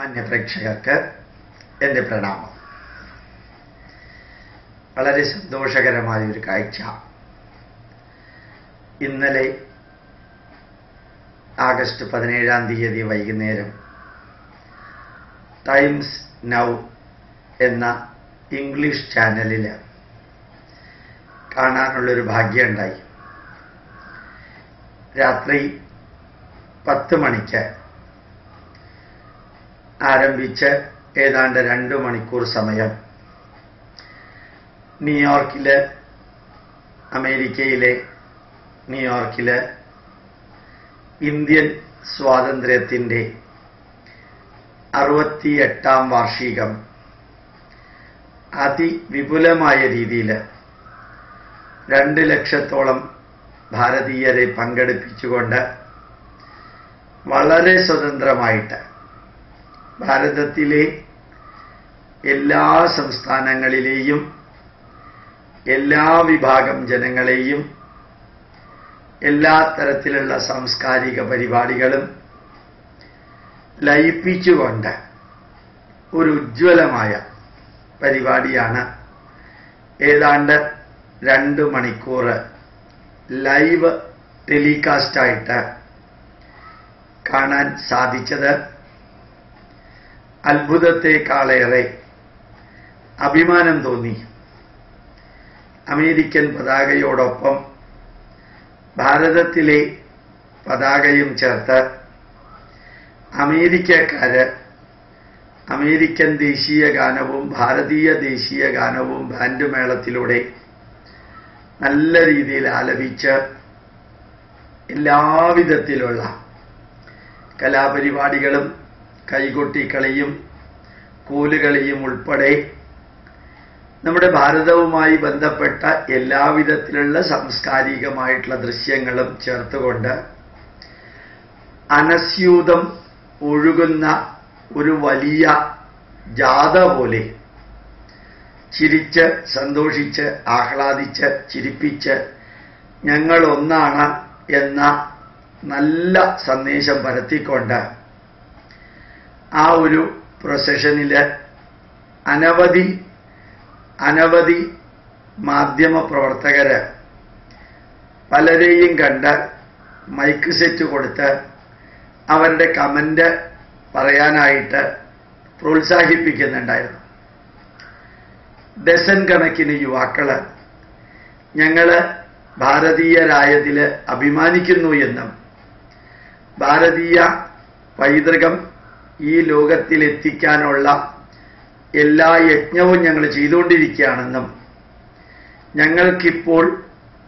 മാന്യപ്രേക്ഷകർക്ക് എൻ്റെ പ്രണാമം. വളരെ സന്തോഷകരമായൊരു കാഴ്ച. ഇന്നലെ ആഗസ്റ്റ് 17 വൈകുന്നേരം ടൈംസ് നൗ എന്ന ഇംഗ്ലീഷ് ചാനലിൽ കാണാനുള്ളൊരു ഭാഗ്യമുണ്ടായി. രാത്രി 10 മണിക്ക് ആരംഭിച്ച് ഏതാണ്ട് 2 മണിക്കൂർ സമയം അമേരിക്കയിലെ ന്യൂയോർക്കിലെ ഇന്ത്യൻ സ്വാതന്ത്ര്യത്തിൻ്റെ 68ാം വാർഷികം അതിവിപുലമായ രീതിയിൽ 2 ലക്ഷത്തോളം ഭാരതീയരെ പങ്കെടുപ്പിച്ചുകൊണ്ട് വളരെ സ്വതന്ത്രമായിട്ട് ഭാരതത്തിലെ എല്ലാ സംസ്ഥാനങ്ങളിലെയും എല്ലാ വിഭാഗം ജനങ്ങളെയും എല്ലാ തരത്തിലുള്ള സാംസ്കാരിക പരിപാടികളും ലയിപ്പിച്ചുകൊണ്ട് ഒരു ഉജ്ജ്വലമായ പരിപാടിയാണ് ഏതാണ്ട് 2 മണിക്കൂർ ലൈവ് ടെലികാസ്റ്റായിട്ട് കാണാൻ സാധിച്ചത്. അത്ഭുതത്തെക്കാളേറെ അഭിമാനം തോന്നി. അമേരിക്കൻ പതാകയോടൊപ്പം ഭാരതത്തിലെ പതാകയും ചേർത്ത് അമേരിക്കക്കാര് അമേരിക്കൻ ദേശീയ ഗാനവും ഭാരതീയ ദേശീയ ഗാനവും ബാൻഡ് മേളത്തിലൂടെ നല്ല രീതിയിൽ ആലപിച്ച് എല്ലാവിധത്തിലുള്ള കലാപരിപാടികളും കൈകൊട്ടിക്കളിയും കോലുകളിയും ഉൾപ്പെടെ നമ്മുടെ ഭാരതവുമായി ബന്ധപ്പെട്ട എല്ലാവിധത്തിലുള്ള സാംസ്കാരികമായിട്ടുള്ള ദൃശ്യങ്ങളും ചേർത്തുകൊണ്ട് അനസ്യൂതം ഒഴുകുന്ന ഒരു വലിയ ജാഥ പോലെ ചിരിച്ച് സന്തോഷിച്ച് ആഹ്ലാദിച്ച് ചിരിപ്പിച്ച് ഞങ്ങൾ ഒന്നാണ് എന്ന നല്ല സന്ദേശം പരത്തിക്കൊണ്ട് ആ ഒരു പ്രൊസഷനിൽ അനവധി മാധ്യമ പ്രവർത്തകര് പലരെയും കണ്ട് മൈക്ക് സെറ്റ് കൊടുത്ത് അവരുടെ കമന്റ് പറയാനായിട്ട് പ്രോത്സാഹിപ്പിക്കുന്നുണ്ടായിരുന്നു. ഡസൻ കണക്കിന് യുവാക്കള് ഞങ്ങള് ഭാരതീയരായതിൽ അഭിമാനിക്കുന്നു എന്നും ഭാരതീയ പൈതൃകം ഈ ലോകത്തിലെത്തിക്കാനുള്ള എല്ലാ യജ്ഞവും ഞങ്ങൾ ചെയ്തുകൊണ്ടിരിക്കുകയാണെന്നും ഞങ്ങൾക്കിപ്പോൾ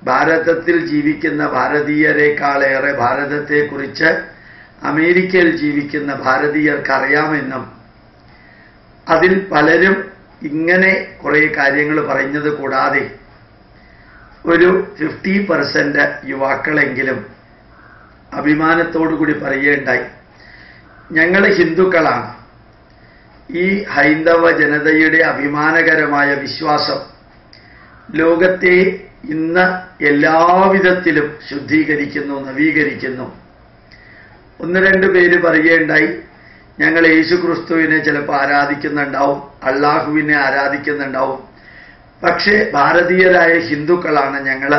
ഭാരതത്തിൽ ജീവിക്കുന്ന ഭാരതീയരെക്കാളേറെ ഭാരതത്തെക്കുറിച്ച് അമേരിക്കയിൽ ജീവിക്കുന്ന ഭാരതീയർക്കറിയാമെന്നും അതിൽ പലരും ഇങ്ങനെ കുറേ കാര്യങ്ങൾ പറയുന്നത് കൂടാതെ ഒരു 50% യുവാക്കളെങ്കിലും അഭിമാനത്തോടുകൂടി പറയുകയുണ്ടായി, ഞങ്ങൾ ഹിന്ദുക്കളാണ്. ഈ ഹൈന്ദവ ജനതയുടെ അഭിമാനകരമായ വിശ്വാസം ലോകത്തെ ഇന്ന് എല്ലാവിധത്തിലും ശുദ്ധീകരിക്കുന്നു, നവീകരിക്കുന്നു. 1-2 പേര് പറയുകയുണ്ടായി, ഞങ്ങൾ യേശുക്രിസ്തുവിനെ ചിലപ്പോൾ ആരാധിക്കുന്നുണ്ടാവും, അള്ളാഹുവിനെ ആരാധിക്കുന്നുണ്ടാവും, പക്ഷേ ഭാരതീയരായ ഹിന്ദുക്കളാണ് ഞങ്ങൾ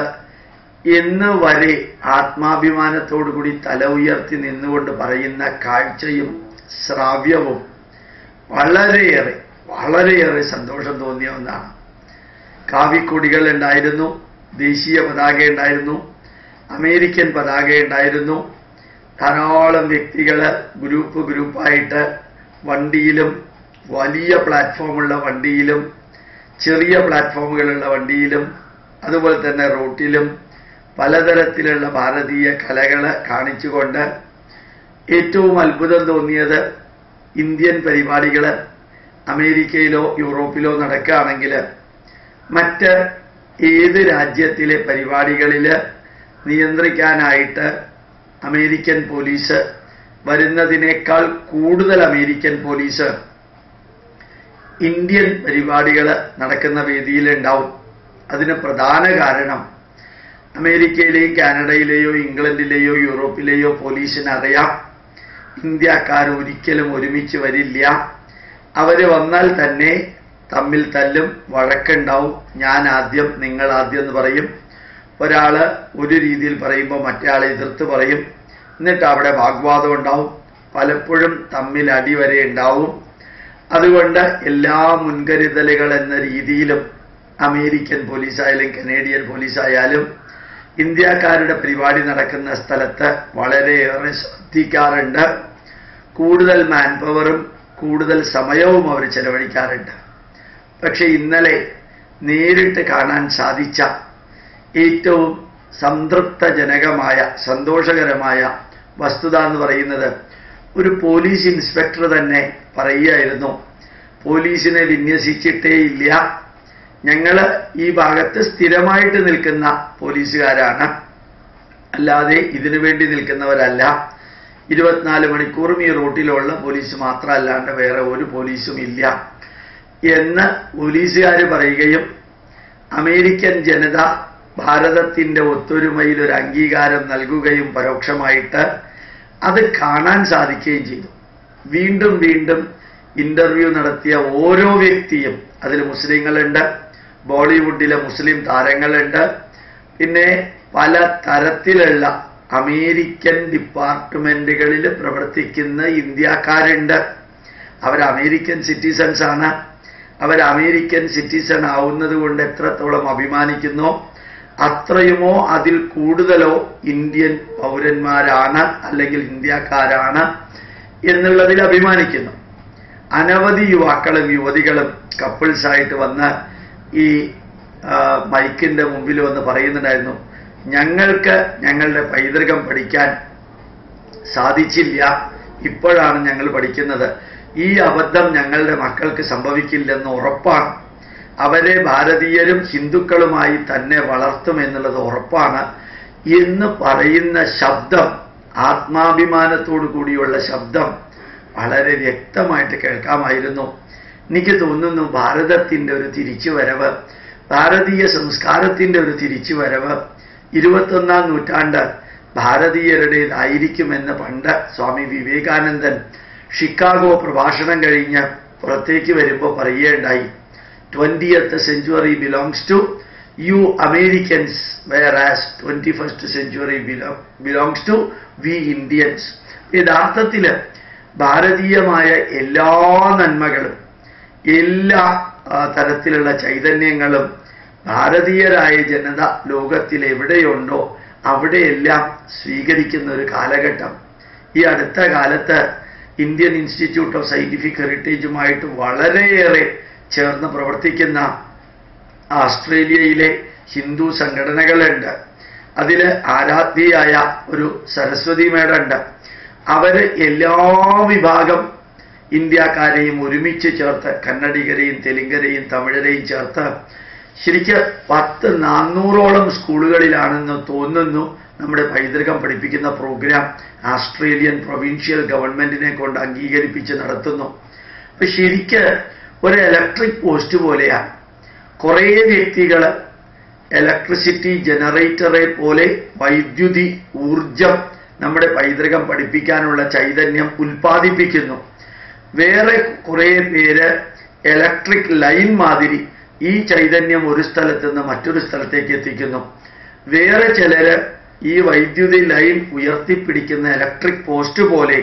എന്ന് വരെ ആത്മാഭിമാനത്തോടുകൂടി തല ഉയർത്തി നിന്നുകൊണ്ട് പറയുന്ന കാഴ്ചയും ശ്രാവ്യവും വളരെയേറെ സന്തോഷം തോന്നിയ ഒന്നാണ്. കാവിക്കൊടികൾ ഉണ്ടായിരുന്നു, ദേശീയ പതാക ഉണ്ടായിരുന്നു, അമേരിക്കൻ പതാക ഉണ്ടായിരുന്നു. ധാരാളം വ്യക്തികൾ ഗ്രൂപ്പായിട്ട് വണ്ടിയിലും വലിയ പ്ലാറ്റ്ഫോമുള്ള വണ്ടിയിലും ചെറിയ പ്ലാറ്റ്ഫോമുകളുള്ള വണ്ടിയിലും അതുപോലെ തന്നെ റോട്ടിലും പലതരത്തിലുള്ള ഭാരതീയ കലകൾ കാണിച്ചുകൊണ്ട് ഏറ്റവും അത്ഭുതം തോന്നിയത് ഇന്ത്യൻ പരിപാടികൾ അമേരിക്കയിലോ യൂറോപ്പിലോ നടക്കുകയാണെങ്കിൽ മറ്റ് ഏത് രാജ്യത്തിലെ പരിപാടികളിൽ നിയന്ത്രിക്കാനായിട്ട് അമേരിക്കൻ പോലീസ് വരുന്നതിനേക്കാൾ കൂടുതൽ അമേരിക്കൻ പോലീസ് ഇന്ത്യൻ പരിപാടികൾ നടക്കുന്ന വേദിയിലുണ്ടാവും. അതിന് പ്രധാന കാരണം അമേരിക്കയിലെയോ കാനഡയിലെയോ ഇംഗ്ലണ്ടിലെയോ യൂറോപ്പിലെയോ പോലീസിനറിയാം ഇന്ത്യക്കാർ ഒരിക്കലും ഒരുമിച്ച് വരില്ല. അവര് വന്നാൽ തന്നെ തമ്മിൽ തല്ലും, വഴക്കുണ്ടാവും. ഞാൻ ആദ്യം, നിങ്ങൾ ആദ്യം എന്ന് പറയും. ഒരാള് ഒരു രീതിയിൽ പറയുമ്പോൾ മറ്റേ ആളെ എതിർത്ത് പറയും. എന്നിട്ട് അവിടെ വാഗ്വാദം ഉണ്ടാവും. പലപ്പോഴും തമ്മിൽ അടിവരെ ഉണ്ടാവും. അതുകൊണ്ട് എല്ലാ മുൻകരുതലുകൾ എന്ന രീതിയിലും അമേരിക്കൻ പോലീസായാലും കനേഡിയൻ പോലീസായാലും ഇന്ത്യക്കാരുടെ പരിപാടി നടക്കുന്ന സ്ഥലത്ത് വളരെയേറെ ശ്രദ്ധിക്കാറുണ്ട്. കൂടുതൽ മാൻ പവറും കൂടുതൽ സമയവും അവർ ചെലവഴിക്കാറുണ്ട്. പക്ഷെ ഇന്നലെ നേരിട്ട് കാണാൻ സാധിച്ച ഏറ്റവും സംതൃപ്തജനകമായ സന്തോഷകരമായ വസ്തുത എന്ന് പറയുന്നത്, ഒരു പോലീസ് ഇൻസ്പെക്ടർ തന്നെ പറയുകയായിരുന്നു, പോലീസിനെ വിന്യസിച്ചിട്ടേ ഇല്ല, ഞങ്ങൾ ഈ ഭാഗത്ത് സ്ഥിരമായിട്ട് നിൽക്കുന്ന പോലീസുകാരാണ്, അല്ലാതെ ഇതിനു വേണ്ടി നിൽക്കുന്നവരല്ല. 24 മണിക്കൂറും ഈ റൂട്ടിലുള്ള പോലീസ് മാത്രമല്ലാണ്ട് വേറെ ഒരു പോലീസും ഇല്ല എന്ന് പോലീസുകാർ പറയുകയും അമേരിക്കൻ ജനത ഭാരതത്തിൻ്റെ ഒത്തൊരുമയിൽ ഒരു അംഗീകാരം നൽകുകയും പരോക്ഷമായിട്ട് അത് കാണാൻ സാധിക്കുകയും ചെയ്തു. വീണ്ടും വീണ്ടും ഇന്റർവ്യൂ നടത്തിയ ഓരോ വ്യക്തിയും, അതിൽ മുസ്ലിങ്ങളുണ്ട്, ബോളിവുഡിലെ മുസ്ലിം താരങ്ങളുണ്ട്, പിന്നെ പല തരത്തിലുള്ള അമേരിക്കൻ ഡിപ്പാർട്ട്മെന്റുകളിൽ പ്രവർത്തിക്കുന്ന ഇന്ത്യക്കാരുണ്ട്. അവർ അമേരിക്കൻ സിറ്റിസൺസ് ആണ്. അവർ അമേരിക്കൻ സിറ്റിസൺ ആവുന്നത് കൊണ്ട് എത്രത്തോളം അഭിമാനിക്കുന്നോ അത്രയുമോ അതിൽ കൂടുതലോ ഇന്ത്യൻ പൗരന്മാരാണ് അല്ലെങ്കിൽ ഇന്ത്യക്കാരാണ് എന്നുള്ളതിൽ അഭിമാനിക്കുന്നു. അനവധി യുവാക്കളും യുവതികളും കപ്പിൾസായിട്ട് വന്ന് ഈ മൈക്കിന്റെ മുമ്പിൽ വന്ന് പറയുന്നുണ്ടായിരുന്നു, ഞങ്ങൾക്ക് ഞങ്ങളുടെ പൈതൃകം പഠിക്കാൻ സാധിച്ചില്ല, ഇപ്പോഴാണ് ഞങ്ങൾ പഠിക്കുന്നത്, ഈ അബദ്ധം ഞങ്ങളുടെ മക്കൾക്ക് സംഭവിക്കില്ലെന്ന് ഉറപ്പാണ്, അവരെ ഭാരതീയരും ഹിന്ദുക്കളുമായി തന്നെ വളർത്തുമെന്നുള്ളത് ഉറപ്പാണ് എന്ന് പറയുന്ന ശബ്ദം, ആത്മാഭിമാനത്തോടു കൂടിയുള്ള ശബ്ദം വളരെ വ്യക്തമായിട്ട് കേൾക്കാമായിരുന്നു. എനിക്ക് തോന്നുന്നു ഭാരതത്തിൻ്റെ ഒരു തിരിച്ചുവരവ്, ഭാരതീയ സംസ്കാരത്തിൻ്റെ ഒരു തിരിച്ചുവരവ് 21ാം നൂറ്റാണ്ട് ഭാരതീയരുടേതായിരിക്കുമെന്ന് പണ്ട് സ്വാമി വിവേകാനന്ദൻ ഷിക്കാഗോ പ്രഭാഷണം കഴിഞ്ഞ് പുറത്തേക്ക് വരുമ്പോൾ പറയുകയുണ്ടായി. 20th century belongs to you Americans, whereas 21st century belongs to we Indians. യഥാർത്ഥത്തിൽ ഭാരതീയമായ എല്ലാ നന്മകളും എല്ലാ തരത്തിലുള്ള ചൈതന്യങ്ങളും ഭാരതീയരായ ജനത ലോകത്തിൽ എവിടെയുണ്ടോ അവിടെയെല്ലാം സ്വീകരിക്കുന്ന ഒരു കാലഘട്ടം. ഈ അടുത്ത കാലത്ത് ഇന്ത്യൻ ഇൻസ്റ്റിറ്റ്യൂട്ട് ഓഫ് സയന്റിഫിക് ഹെറിറ്റേജുമായിട്ട് വളരെയേറെ ചേർന്ന് പ്രവർത്തിക്കുന്ന ഓസ്ട്രേലിയയിലെ ഹിന്ദു സംഘടനകളുണ്ട്. അതിൽ ആരാധ്യയായ ഒരു സരസ്വതി മേഡുണ്ട്. അവർ എല്ലാ വിഭാഗം ഇന്ത്യക്കാരെയും ഒരുമിച്ച് ചേർത്ത്, കന്നഡികരെയും തെലുങ്കരെയും തമിഴരെയും ചേർത്ത് ശരിക്ക് 400ഓളം സ്കൂളുകളിലാണെന്ന് തോന്നുന്നു നമ്മുടെ പൈതൃകം പഠിപ്പിക്കുന്ന പ്രോഗ്രാം ഓസ്ട്രേലിയൻ പ്രൊവിൻഷ്യൽ ഗവൺമെന്റിനെ കൊണ്ട് അംഗീകരിപ്പിച്ച് നടത്തുന്നു. അപ്പൊ ശരിക്ക് ഒരു ഇലക്ട്രിക് പോസ്റ്റ് പോലെയാണ്. കുറേ വ്യക്തികൾ ഇലക്ട്രിസിറ്റി ജനറേറ്ററെ പോലെ വൈദ്യുതി ഊർജം നമ്മുടെ പൈതൃകം പഠിപ്പിക്കാനുള്ള ചൈതന്യം ഉൽപ്പാദിപ്പിക്കുന്നു. വേറെ കുറേ പേര് ഇലക്ട്രിക് ലൈൻ മാതിരി ഈ ചൈതന്യം ഒരു സ്ഥലത്ത് നിന്ന് മറ്റൊരു സ്ഥലത്തേക്ക് എത്തിക്കുന്നു. വേറെ ചിലര് ഈ വൈദ്യുതി ലൈൻ ഉയർത്തിപ്പിടിക്കുന്ന ഇലക്ട്രിക് പോസ്റ്റ് പോലെ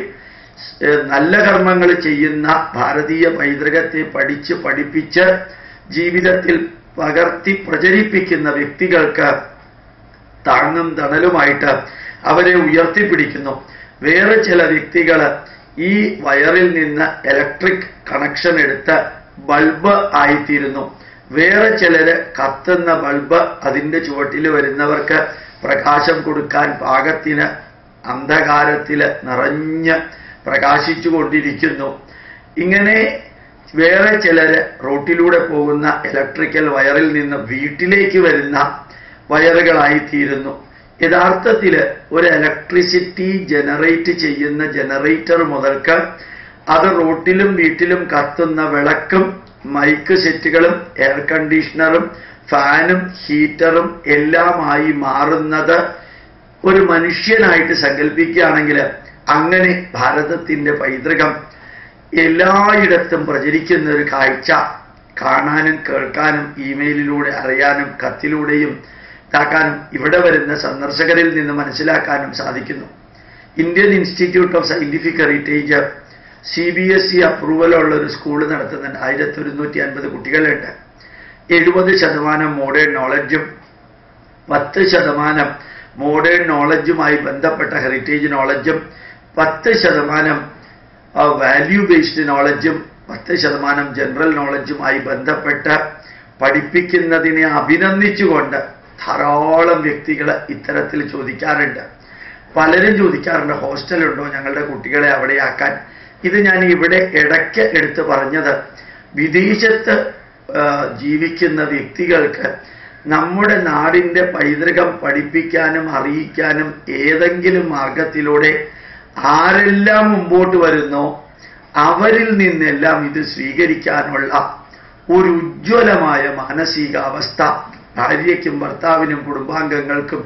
നല്ല കർമ്മങ്ങൾ ചെയ്യുന്ന ഭാരതീയ പൈതൃകത്തെ പഠിപ്പിച്ച് ജീവിതത്തിൽ പകർത്തി പ്രചരിപ്പിക്കുന്ന വ്യക്തികൾക്ക് താങ്ങും തണലുമായിട്ട് അവരെ ഉയർത്തിപ്പിടിക്കുന്നു. വേറെ ചില വ്യക്തികൾ ഈ വയറിൽ നിന്ന് ഇലക്ട്രിക് കണക്ഷൻ എടുത്ത് ബൾബ് ആയിത്തീരുന്നു. വേറെ ചിലര് കത്തുന്ന ബൾബ് അതിൻ്റെ ചുവട്ടിൽ വരുന്നവർക്ക് പ്രകാശം കൊടുക്കാൻ പാകത്തിന് അന്ധകാരത്തിൽ നിറഞ്ഞ് പ്രകാശിച്ചു കൊണ്ടിരിക്കുന്നു. ഇങ്ങനെ വേറെ ചിലര് റോട്ടിലൂടെ പോകുന്ന ഇലക്ട്രിക്കൽ വയറിൽ നിന്ന് വീട്ടിലേക്ക് വരുന്ന വയറുകളായിത്തീരുന്നു. യഥാർത്ഥത്തിൽ ഒരു ഇലക്ട്രിസിറ്റി ജനറേറ്റ് ചെയ്യുന്ന ജനറേറ്റർ മുതൽക്ക് അത് റോട്ടിലും വീട്ടിലും കത്തുന്ന വിളക്കും മൈക്ക് സെറ്റുകളും എയർ കണ്ടീഷണറും ഫാനും ഹീറ്ററും എല്ലാമായി മാറുന്നത് ഒരു മനുഷ്യനായിട്ട് സങ്കല്പിക്കുകയാണെങ്കിൽ അങ്ങനെ ഭാരതത്തിൻ്റെ പൈതൃകം എല്ലായിടത്തും പ്രചരിക്കുന്ന ഒരു കാഴ്ച കാണാനും കേൾക്കാനും ഇമെയിലിലൂടെ അറിയാനും കത്തിലൂടെയും ഇതാക്കാനും ഇവിടെ വരുന്ന സന്ദർശകരിൽ നിന്ന് മനസ്സിലാക്കാനും സാധിക്കുന്നു. Indian institute of scientific heritage CBSE അപ്രൂവലുള്ള ഒരു സ്കൂൾ നടത്തുന്നുണ്ട്. 1150 കുട്ടികളുണ്ട്. 70% മോഡേൺ നോളജും 10% മോഡേൺ നോളജുമായി ബന്ധപ്പെട്ട ഹെറിറ്റേജ് നോളജും 10% വാല്യൂ ബേസ്ഡ് നോളജും 10% ജനറൽ നോളജുമായി ബന്ധപ്പെട്ട് പഠിപ്പിക്കുന്നതിനെ അഭിനന്ദിച്ചുകൊണ്ട് ധാരാളം വ്യക്തികൾ ഇത്തരത്തിൽ ചോദിക്കാറുണ്ട്. പലരും ചോദിക്കാറുണ്ട്, ഹോസ്റ്റലുണ്ടോ ഞങ്ങളുടെ കുട്ടികളെ അവിടെയാക്കാൻ. ഇത് ഞാൻ ഇവിടെ ഇടയ്ക്ക് എടുത്ത് പറഞ്ഞത്, വിദേശത്ത് ജീവിക്കുന്ന വ്യക്തികൾക്ക് നമ്മുടെ നാടിൻ്റെ പൈതൃകം പഠിപ്പിക്കാനും അറിയിക്കാനും ഏതെങ്കിലും മാർഗത്തിലൂടെ ആരെല്ലാം മുമ്പോട്ട് വരുന്നോ അവരിൽ നിന്നെല്ലാം ഇത് സ്വീകരിക്കാനുള്ള ഒരു ഉജ്ജ്വലമായ മാനസികാവസ്ഥ ഭാര്യയ്ക്കും ഭർത്താവിനും കുടുംബാംഗങ്ങൾക്കും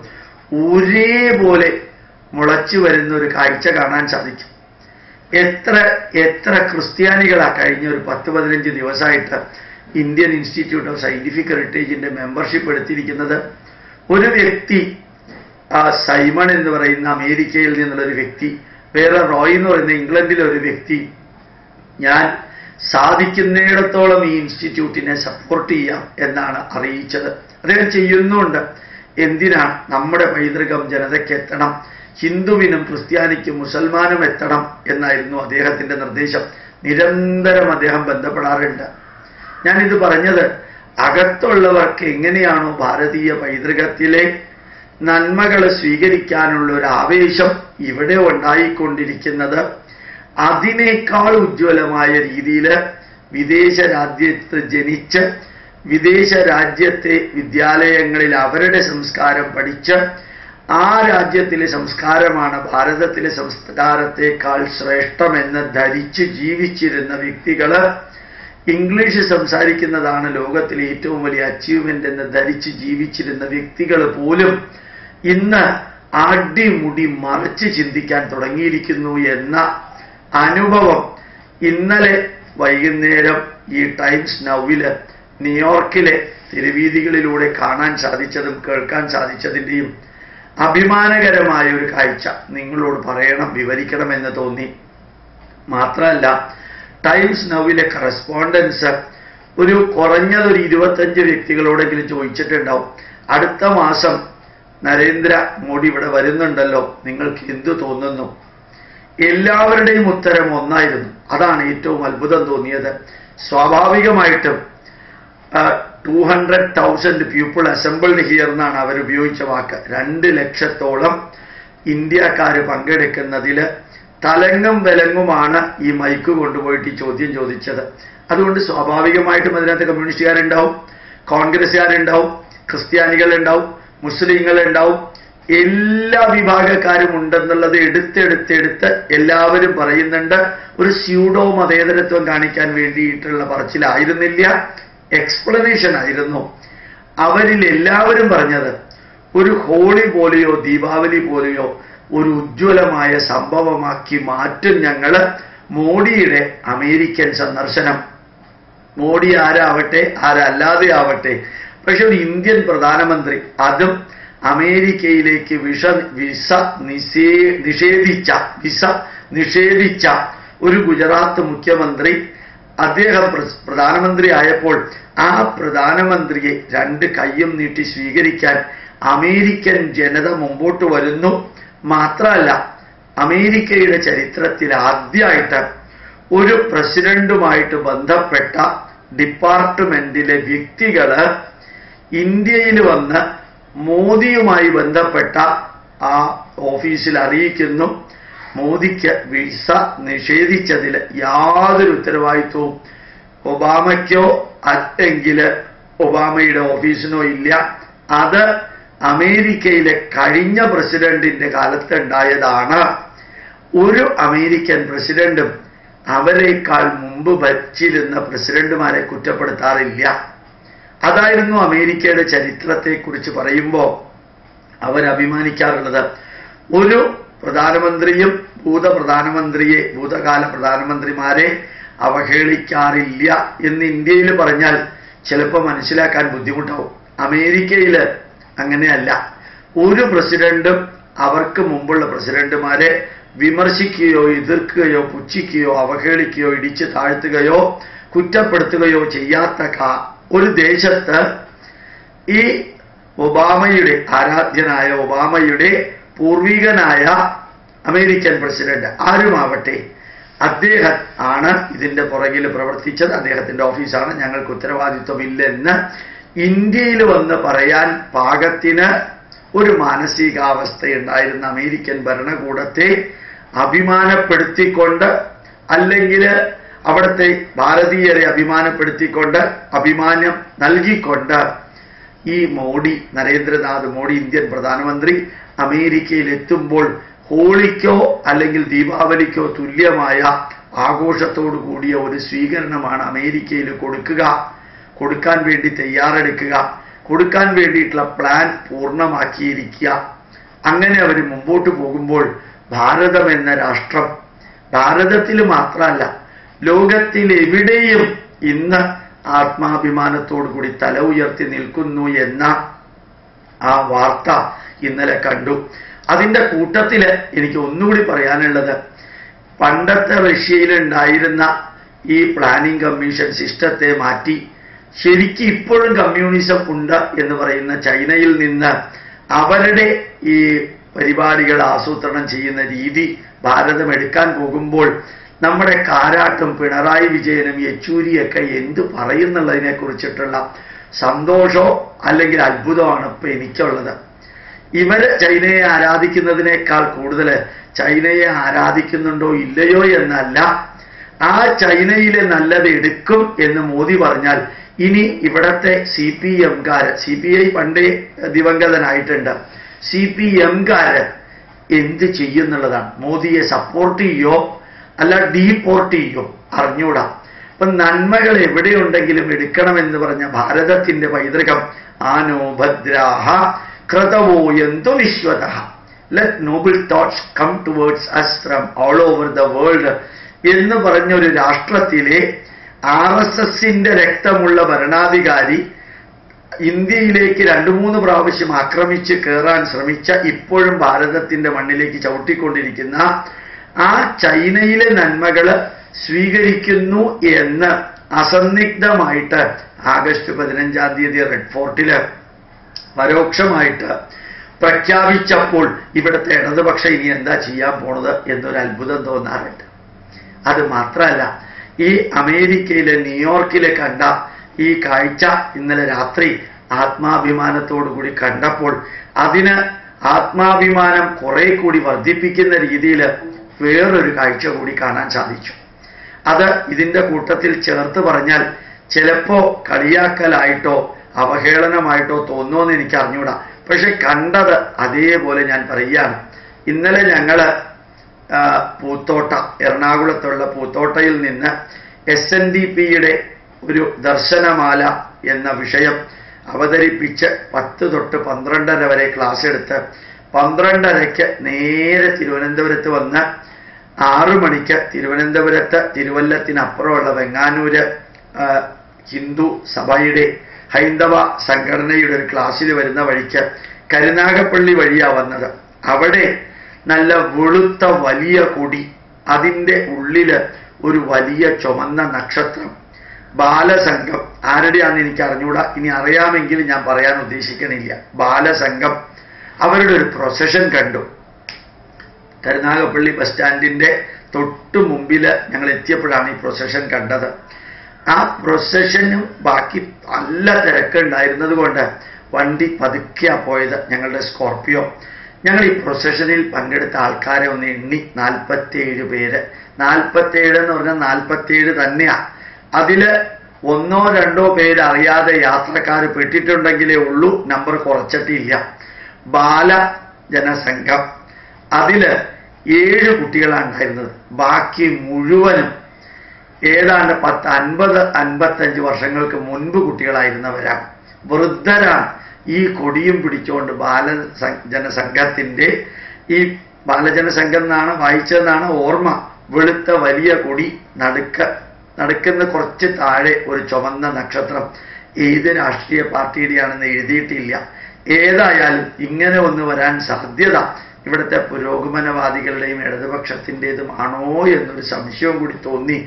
ഒരേപോലെ മുളച്ചു വരുന്ന ഒരു കാഴ്ച കാണാൻ സാധിക്കും. എത്ര ക്രിസ്ത്യാനികളാണ് കഴിഞ്ഞ ഒരു 10-15 ദിവസമായിട്ട് ഇന്ത്യൻ ഇൻസ്റ്റിറ്റ്യൂട്ട് ഓഫ് സയൻറ്റിഫിക് ഹെറിറ്റേജിൻ്റെ മെമ്പർഷിപ്പ് എടുത്തിരിക്കുന്നത്. ഒരു വ്യക്തി, സൈമൺ എന്ന് പറയുന്ന അമേരിക്കയിൽ നിന്നുള്ളൊരു വ്യക്തി, വേറെ റോയ് എന്ന് പറയുന്ന ഇംഗ്ലണ്ടിലെ ഒരു വ്യക്തി, ഞാൻ സാധിക്കുന്നിടത്തോളം ഈ ഇൻസ്റ്റിറ്റ്യൂട്ടിനെ സപ്പോർട്ട് ചെയ്യാം എന്നാണ് അറിയിച്ചത്. അദ്ദേഹം ചെയ്യുന്നുണ്ട്. എന്തിനാണ്? നമ്മുടെ പൈതൃകം ജനതയ്ക്ക് എത്തണം, ഹിന്ദുവിനും ക്രിസ്ത്യാനിക്കും മുസൽമാനും എത്തണം എന്നായിരുന്നു അദ്ദേഹത്തിൻ്റെ നിർദ്ദേശം. നിരന്തരം അദ്ദേഹം ബന്ധപ്പെടാറുണ്ട്. ഞാനിത് പറഞ്ഞത്, അകത്തുള്ളവർക്ക് എങ്ങനെയാണോ ഭാരതീയ പൈതൃകത്തിലെ നന്മകൾ സ്വീകരിക്കാനുള്ള ഒരു ആവേശം ഇവിടെ ഉണ്ടായിക്കൊണ്ടിരിക്കുന്നത്, അതിനേക്കാൾ ഉജ്ജ്വലമായ രീതിയിൽ വിദേശ രാജ്യത്ത് ജനിച്ച് വിദേശ രാജ്യത്തെ വിദ്യാലയങ്ങളിൽ അവരുടെ സംസ്കാരം പഠിച്ച് ആ രാജ്യത്തിലെ സംസ്കാരമാണ് ഭാരതത്തിലെ സംസ്കാരത്തെക്കാൾ ശ്രേഷ്ഠമെന്ന് ധരിച്ച് ജീവിച്ചിരുന്ന വ്യക്തികൾ, ഇംഗ്ലീഷ് സംസാരിക്കുന്നതാണ് ലോകത്തിലെ ഏറ്റവും വലിയ അച്ചീവ്മെന്റ് എന്ന് ധരിച്ച് ജീവിച്ചിരുന്ന വ്യക്തികൾ പോലും ഇന്ന് അടിമുടി മറിച്ച് ചിന്തിക്കാൻ തുടങ്ങിയിരിക്കുന്നു എന്ന അനുഭവം ഇന്നലെ വൈകുന്നേരം ഈ ടൈംസ് നൗവില് ന്യൂയോർക്കിലെ തെരുവീതികളിലൂടെ കാണാൻ സാധിച്ചതും കേൾക്കാൻ സാധിച്ചതിൻ്റെയും അഭിമാനകരമായ ഒരു കാഴ്ച നിങ്ങളോട് പറയണം, വിവരിക്കണമെന്ന് തോന്നി. മാത്രമല്ല, ടൈംസ് നൗവിലെ കറസ്പോണ്ടൻസ് കുറഞ്ഞതൊരു 25 വ്യക്തികളോടെങ്കിലും ചോദിച്ചിട്ടുണ്ടാവും, അടുത്ത മാസം നരേന്ദ്ര മോഡി ഇവിടെ വരുന്നുണ്ടല്ലോ, നിങ്ങൾക്ക് എന്തു തോന്നുന്നു? എല്ലാവരുടെയും ഉത്തരം ഒന്നായിരുന്നു. അതാണ് ഏറ്റവും അത്ഭുതം തോന്നിയത്. സ്വാഭാവികമായിട്ടും 200,000 പീപ്പിൾ അസംബിൾഡ് ഹിയർ എന്നാണ് അവരുപയോഗിച്ച വാക്ക്. 2 ലക്ഷത്തോളം ഇന്ത്യക്കാർ പങ്കെടുക്കുന്നതിൽ തലങ്ങും വിലങ്ങുമാണ് ഈ മൈക്ക് കൊണ്ടുപോയിട്ട് ഈ ചോദ്യം ചോദിച്ചത്. അതുകൊണ്ട് സ്വാഭാവികമായിട്ടും അതിനകത്ത് കമ്മ്യൂണിസ്റ്റുകാരുണ്ടാവും, കോൺഗ്രസ്സുകാരുണ്ടാവും, ക്രിസ്ത്യാനികളുണ്ടാവും, മുസ്ലിങ്ങളുണ്ടാവും, എല്ലാ വിഭാഗക്കാരും ഉണ്ടെന്നുള്ളത് എടുത്തെടുത്ത് എല്ലാവരും പറയുന്നുണ്ട്. ഒരു സ്യൂഡോ മതേതരത്വം കാണിക്കാൻ വേണ്ടിയിട്ടുള്ള പറച്ചിലായിരുന്നില്ല, എക്സ്പ്ലനേഷൻ ആയിരുന്നു. അവരിൽ എല്ലാവരും പറഞ്ഞത്, ഒരു ഹോളി പോലെയോ ദീപാവലി പോലെയോ ഒരു ഉജ്ജ്വലമായ സംഭവമാക്കി മാറ്റും ഞങ്ങൾ മോഡിയുടെ അമേരിക്കൻ സന്ദർശനം. മോഡി ആരാവട്ടെ ആരല്ലാതെ ആവട്ടെ, പക്ഷെ ഒരു ഇന്ത്യൻ പ്രധാനമന്ത്രി, അതും അമേരിക്കയിലേക്ക് വിസ നിഷേധിച്ച ഒരു ഗുജറാത്ത് മുഖ്യമന്ത്രി, അദ്ദേഹം പ്രധാനമന്ത്രി ആയപ്പോൾ ആ പ്രധാനമന്ത്രിയെ 2 കൈയും നീട്ടി സ്വീകരിക്കാൻ അമേരിക്കൻ ജനത മുമ്പോട്ട് വരുന്നു. മാത്രമല്ല, അമേരിക്കയുടെ ചരിത്രത്തിൽ ആദ്യമായിട്ട് ഒരു പ്രസിഡന്റുമായിട്ട് ബന്ധപ്പെട്ട ഡിപ്പാർട്ട്മെന്റിലെ വ്യക്തികൾ ഇന്ത്യയിൽ വന്ന് മോദിയുമായി ബന്ധപ്പെട്ട ആ ഓഫീസിൽ അറിയിക്കുന്നു, മോദിക്ക് വിസ നിഷേധിച്ചതിൽ യാതൊരു ഉത്തരവാദിത്വവും ഒബാമയ്ക്കോ അല്ലെങ്കിൽ ഒബാമയുടെ ഓഫീസിനോ ഇല്ല. അത് അമേരിക്കയിലെ കഴിഞ്ഞ പ്രസിഡന്റിന്റെ കാലത്ത് ഉണ്ടായതാണ്. ഒരു അമേരിക്കൻ പ്രസിഡന്റും അവരെക്കാൾ മുമ്പ് ഭരിച്ചിരുന്ന പ്രസിഡന്റുമാരെ കുറ്റപ്പെടുത്താറില്ല. അതായിരുന്നു അമേരിക്കയുടെ ചരിത്രത്തെക്കുറിച്ച് പറയുമ്പോൾ അവർ അഭിമാനിക്കാറുള്ളത്. ഒരു പ്രധാനമന്ത്രിയും ഭൂതകാല പ്രധാനമന്ത്രിമാരെ അവഹേളിക്കാറില്ല എന്ന് ഇന്ത്യയിൽ പറഞ്ഞാൽ ചിലപ്പോൾ മനസ്സിലാക്കാൻ ബുദ്ധിമുട്ടാവും. അമേരിക്കയിൽ അങ്ങനെയല്ല. ഒരു പ്രസിഡന്റും അവർക്ക് മുമ്പുള്ള പ്രസിഡന്റുമാരെ വിമർശിക്കുകയോ എതിർക്കുകയോ പുച്ഛിക്കുകയോ അവഹേളിക്കുകയോ ഇടിച്ചു താഴ്ത്തുകയോ കുറ്റപ്പെടുത്തുകയോ ചെയ്യാത്ത ഒരു ദേശത്ത് ഈ ഒബാമയുടെ ആരാധ്യനായ ഒബാമയുടെ പൂർവികനായ അമേരിക്കൻ പ്രസിഡന്റ് ആരുമാവട്ടെ, അദ്ദേഹം ആണ് ഇതിൻ്റെ പുറകിൽ പ്രവർത്തിച്ചത്, അദ്ദേഹത്തിൻ്റെ ഓഫീസാണ്, ഞങ്ങൾക്ക് ഉത്തരവാദിത്വമില്ലെന്ന് ഇന്ത്യയിൽ വന്ന് പറയാൻ പാകത്തിന് ഒരു മാനസികാവസ്ഥയുണ്ടായിരുന്ന അമേരിക്കൻ ഭരണകൂടത്തെ അഭിമാനപ്പെടുത്തിക്കൊണ്ട്, അല്ലെങ്കിൽ അവിടുത്തെ ഭാരതീയരെ അഭിമാനപ്പെടുത്തിക്കൊണ്ട്, അഭിമാനം നൽകിക്കൊണ്ട് ഈ നരേന്ദ്രനാഥ് മോഡി ഇന്ത്യൻ പ്രധാനമന്ത്രി അമേരിക്കയിൽ എത്തുമ്പോൾ ഹോളിക്കോ അല്ലെങ്കിൽ ദീപാവലിക്കോ തുല്യമായ ആഘോഷത്തോടു കൂടിയ ഒരു സ്വീകരണമാണ് അമേരിക്കയിൽ കൊടുക്കാൻ വേണ്ടി തയ്യാറെടുക്കുക, കൊടുക്കാൻ വേണ്ടിയിട്ടുള്ള പ്ലാൻ പൂർണ്ണമാക്കിയിരിക്കുക. അങ്ങനെ അവർ മുമ്പോട്ട് പോകുമ്പോൾ ഭാരതം എന്ന രാഷ്ട്രം ഭാരതത്തിൽ മാത്രമല്ല ലോകത്തിലെവിടെയും ഇന്ന് ആത്മാഭിമാനത്തോടു കൂടി തല ഉയർത്തി നിൽക്കുന്നു എന്ന ആ വാർത്ത ഇന്നലെ കണ്ടു. അതിൻ്റെ കൂട്ടത്തിൽ എനിക്ക് ഒന്നുകൂടി പറയാനുള്ളത്, പണ്ടത്തെ റഷ്യയിലുണ്ടായിരുന്ന ഈ പ്ലാനിംഗ് കമ്മീഷൻ സിസ്റ്റത്തെ മാറ്റി ശരിക്കും ഇപ്പോഴും കമ്മ്യൂണിസം ഉണ്ട് എന്ന് പറയുന്ന ചൈനയിൽ നിന്ന് അവരുടെ ഈ പരിപാടികൾ ആസൂത്രണം ചെയ്യുന്ന രീതി ഭാരതം എടുക്കാൻ പോകുമ്പോൾ നമ്മുടെ കാരാട്ടും പിണറായി വിജയനും യെച്ചൂരിയൊക്കെ എന്തു പറയുന്നുള്ളതിനെ കുറിച്ചിട്ടുള്ള സന്തോഷമോ അല്ലെങ്കിൽ അത്ഭുതമാണ് ഇപ്പം എനിക്കുള്ളത്. ഇവര് ചൈനയെ ആരാധിക്കുന്നതിനേക്കാൾ കൂടുതൽ ചൈനയെ ആരാധിക്കുന്നുണ്ടോ ഇല്ലയോ എന്നല്ല, ആ ചൈനയിലെ നല്ലത് എടുക്കും എന്ന് മോദി പറഞ്ഞാൽ ഇനി ഇവിടത്തെ CPM-കാര്, CPI പണ്ടേ ദിവംഗതനായിട്ടുണ്ട്, CPM-കാര് എന്ത് ചെയ്യുന്നുള്ളതാണ്. മോദിയെ സപ്പോർട്ട് ചെയ്യോ അല്ല ഡീപോർട്ട് ചെയ്യോ അറിഞ്ഞൂടാ. അപ്പം നന്മകൾ എവിടെയുണ്ടെങ്കിലും എടുക്കണമെന്ന് പറഞ്ഞ ഭാരതത്തിന്റെ പൈതൃകം ആനോ ഭദ്രാഹ ക്രതവോ യന്തു വിശ്വതഃ, let noble thoughts come towards us from all over the world എന്ന് പറഞ്ഞൊരു രാഷ്ട്രത്തിലെ RSSന്റെ രക്തമുള്ള ഭരണാധികാരി ഇന്ത്യയിലേക്ക് 2-3 പ്രാവശ്യം ആക്രമിച്ച് കയറാൻ ശ്രമിച്ച, ഇപ്പോഴും ഭാരതത്തിന്റെ മണ്ണിലേക്ക് ചവിട്ടിക്കൊണ്ടിരിക്കുന്ന ആ ചൈനയിലെ നന്മകൾ സ്വീകരിക്കുന്നു എന്ന് അസന്നിഗ്ധമായിട്ട് ആഗസ്റ്റ് 15-ാം തീയതി റെഡ് ഫോർട്ടില് പരോക്ഷമായിട്ട് പ്രഖ്യാപിച്ചപ്പോൾ ഇവിടുത്തെ ഇടതുപക്ഷം ഇനി എന്താ ചെയ്യാൻ പോണത് എന്നൊരു അത്ഭുതം തോന്നാറുണ്ട്. അത് മാത്രമല്ല, ഈ അമേരിക്കയിലെ ന്യൂയോർക്കിലെ കണ്ട ഈ കാഴ്ച ഇന്നലെ രാത്രി ആത്മാഭിമാനത്തോടു കൂടി കണ്ടപ്പോൾ അതിന് ആത്മാഭിമാനം കുറെ കൂടി വർദ്ധിപ്പിക്കുന്ന രീതിയിൽ വേറൊരു കാഴ്ച കൂടി കാണാൻ സാധിച്ചു. അത് ഇതിൻ്റെ കൂട്ടത്തിൽ ചേർത്ത് പറഞ്ഞാൽ ചിലപ്പോ കളിയാക്കലായിട്ടോ അവഹേളനമായിട്ടോ തോന്നുമെന്ന് എനിക്ക് അറിഞ്ഞൂടാ. പക്ഷെ കണ്ടത് അതേപോലെ ഞാൻ പറയുകയാണ്. ഇന്നലെ ഞങ്ങള് എറണാകുളത്തുള്ള പൂത്തോട്ടയിൽ നിന്ന് SNDPയുടെ ഒരു ദർശനമാല എന്ന വിഷയം അവതരിപ്പിച്ച് 10 തൊട്ട് 12:30 വരെ ക്ലാസ് എടുത്ത് 12:30-ക്ക് നേരെ തിരുവനന്തപുരത്ത് വന്ന് 6 മണിക്ക് തിരുവല്ലത്തിനപ്പുറമുള്ള വെങ്ങാനൂര് ഹിന്ദു സഭയുടെ ഹൈന്ദവ സംഘടനയുടെ ഒരു ക്ലാസ്സിൽ വരുന്ന വഴിക്ക് കരുനാഗപ്പള്ളി വഴിയാണ് വന്നത്. അവിടെ നല്ല വെളുത്ത വലിയ കൊടി, അതിൻ്റെ ഉള്ളില് ഒരു വലിയ ചുമന്ന നക്ഷത്രം, ബാലസംഘം ആരുടെയാണെന്ന് എനിക്ക് അറിഞ്ഞൂടാ, ഇനി അറിയാമെങ്കിൽ ഞാൻ പറയാൻ ഉദ്ദേശിക്കണില്ല. ബാലസംഘം അവരുടെ ഒരു പ്രൊസഷൻ കണ്ടു. കരുനാഗപ്പള്ളി ബസ് സ്റ്റാൻഡിൻ്റെ തൊട്ടു മുമ്പിൽ ഞങ്ങൾ എത്തിയപ്പോഴാണ് ഈ പ്രൊസഷൻ കണ്ടത്. ആ പ്രൊസഷനും ബാക്കി നല്ല തിരക്കുണ്ടായിരുന്നത് കൊണ്ട് വണ്ടി പതുക്കെയാണ് പോയത്, ഞങ്ങളുടെ സ്കോർപ്പിയോ. ഞങ്ങൾ ഈ പ്രൊസഷനിൽ പങ്കെടുത്ത ആൾക്കാരെ ഒന്ന് എണ്ണി 47 പേര്. 47 എന്ന് പറഞ്ഞാൽ 47 തന്നെയാണ്. അതിൽ 1-2 പേര് അറിയാതെ യാത്രക്കാർ പെട്ടിട്ടുണ്ടെങ്കിലേ ഉള്ളൂ, നമ്പർ കുറച്ചിട്ടില്ല. ബാലജനസംഘം അതിൽ 7 കുട്ടികളാണ് ഉണ്ടായിരുന്നത്. ബാക്കി മുഴുവനും ഏതാണ്ട് 50-55 വർഷങ്ങൾക്ക് മുൻപ് കുട്ടികളായിരുന്നവരാണ്, വൃദ്ധരാണ്. ഈ കൊടിയും പിടിച്ചുകൊണ്ട് ബാലജനസംഘത്തിൻ്റെ ഈ ബാലജനസംഘം എന്നാണ് വായിച്ചതെന്നാണ് ഓർമ്മ. വെളുത്ത വലിയ കൊടി, നടുക്കുന്ന കുറച്ച് താഴെ ഒരു ചുവന്ന നക്ഷത്രം. ഏത് രാഷ്ട്രീയ പാർട്ടിയുടെയാണെന്ന് എഴുതിയിട്ടില്ല. ഏതായാലും ഇങ്ങനെ ഒന്ന് വരാൻ സാധ്യത ഇവിടുത്തെ പുരോഗമനവാദികളുടെയും ഇടതുപക്ഷത്തിൻ്റെതും ആണോ എന്നൊരു സംശയവും കൂടി തോന്നി.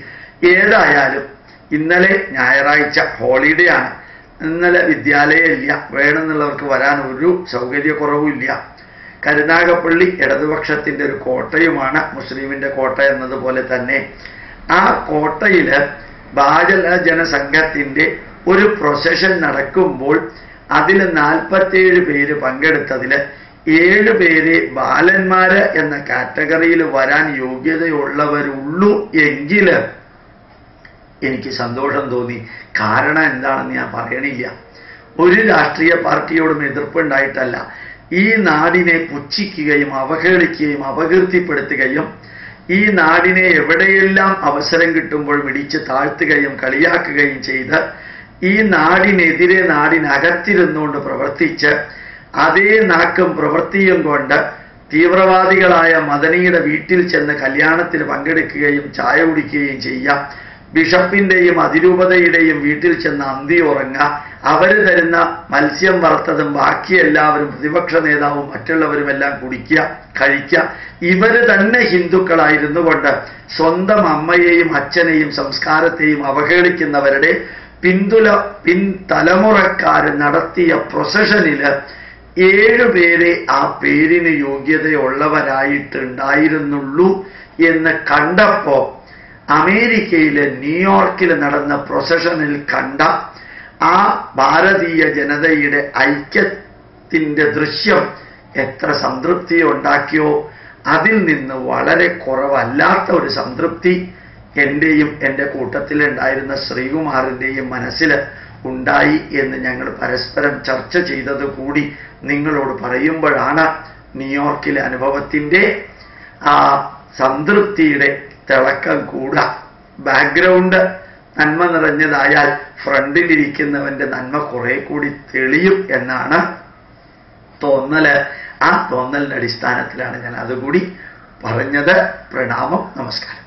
ഏതായാലും ഇന്നലെ ഞായറാഴ്ച ഹോളിഡേ ആണ്. ഇന്നലെ വിദ്യാലയമില്ല. വേണമെന്നുള്ളവർക്ക് വരാൻ ഒരു സൗകര്യക്കുറവുമില്ല. കരുനാഗപ്പള്ളി ഇടതുപക്ഷത്തിൻ്റെ ഒരു കോട്ടയുമാണ്, മുസ്ലിമിൻ്റെ കോട്ട എന്നതുപോലെ തന്നെ. ആ കോട്ടയിൽ ബാലജനസംഘത്തിൻ്റെ ഒരു പ്രൊസഷൻ നടക്കുമ്പോൾ അതിൽ 47 പേര് പങ്കെടുത്തതിൽ 7 പേര് ബാലന്മാര് എന്ന കാറ്റഗറിയിൽ വരാൻ യോഗ്യതയുള്ളവരുള്ളൂ എങ്കിൽ എനിക്ക് സന്തോഷം തോന്നി. കാരണം എന്താണെന്ന് ഞാൻ പറയണില്ല. ഒരു രാഷ്ട്രീയ പാർട്ടിയോടും എതിർപ്പുണ്ടായിട്ടല്ല. ഈ നാടിനെ പുച്ഛിക്കുകയും അവഹേളിക്കുകയും അപകീർത്തിപ്പെടുത്തുകയും ഈ നാടിനെ എവിടെയെല്ലാം അവസരം കിട്ടുമ്പോൾ ഇടിച്ച് താഴ്ത്തുകയും കളിയാക്കുകയും ചെയ്ത് ഈ നാടിനെതിരെ നാടിനകത്തിരുന്നുകൊണ്ട് പ്രവർത്തിച്ച് അതേ നാക്കും പ്രവൃത്തിയും കൊണ്ട് തീവ്രവാദികളായ മദനിയുടെ വീട്ടിൽ ചെന്ന് കല്യാണത്തിന് പങ്കെടുക്കുകയും ചായ കുടിക്കുകയും ചെയ്യാം. ബിഷപ്പിന്റെയും അതിരൂപതയുടെയും വീട്ടിൽ ചെന്ന് അന്തി ഉറങ്ങുക, അവർ തരുന്ന മത്സ്യം വറുത്തതും ബാക്കി എല്ലാവരും പ്രതിപക്ഷ നേതാവും മറ്റുള്ളവരും എല്ലാം കുടിക്കുക, കഴിക്കുക. ഇവര് തന്നെ ഹിന്ദുക്കളായിരുന്നു കൊണ്ട് സ്വന്തം അമ്മയെയും അച്ഛനെയും സംസ്കാരത്തെയും അവഹേളിക്കുന്നവരുടെ പിൻതലമുറക്കാര് നടത്തിയ പ്രൊസഷനില് 7 പേരെ ആ പേരിന് യോഗ്യതയുള്ളവരായിട്ടുണ്ടായിരുന്നുള്ളൂ എന്ന് കണ്ടപ്പോ അമേരിക്കയിലെ ന്യൂയോർക്കിൽ നടന്ന പ്രൊസഷനിൽ കണ്ട ആ ഭാരതീയ ജനതയുടെ ഐക്യത്തിൻ്റെ ദൃശ്യം എത്ര സംതൃപ്തി ഉണ്ടാക്കിയോ അതിൽ നിന്ന് വളരെ കുറവല്ലാത്ത ഒരു സംതൃപ്തി എൻ്റെയും എൻ്റെ കൂട്ടത്തിലുണ്ടായിരുന്ന ശ്രീകുമാറിൻ്റെയും മനസ്സിൽ ഉണ്ടായി എന്ന് ഞങ്ങൾ പരസ്പരം ചർച്ച ചെയ്തത് കൂടി നിങ്ങളോട് പറയുമ്പോഴാണ് ന്യൂയോർക്കിലെ അനുഭവത്തിൻ്റെ ആ സംതൃപ്തിയുടെ തിളക്കം കൂടുക. ബാക്ക്ഗ്രൗണ്ട് നന്മ നിറഞ്ഞതായാൽ ഫ്രണ്ടിലിരിക്കുന്നവൻ്റെ നന്മ കുറെ കൂടി തെളിയും എന്നാണ് തോന്നല്. ആ തോന്നലിൻ്റെ അടിസ്ഥാനത്തിലാണ് ഞാൻ അതുകൂടി പറഞ്ഞത്. പ്രണാമം, നമസ്കാരം.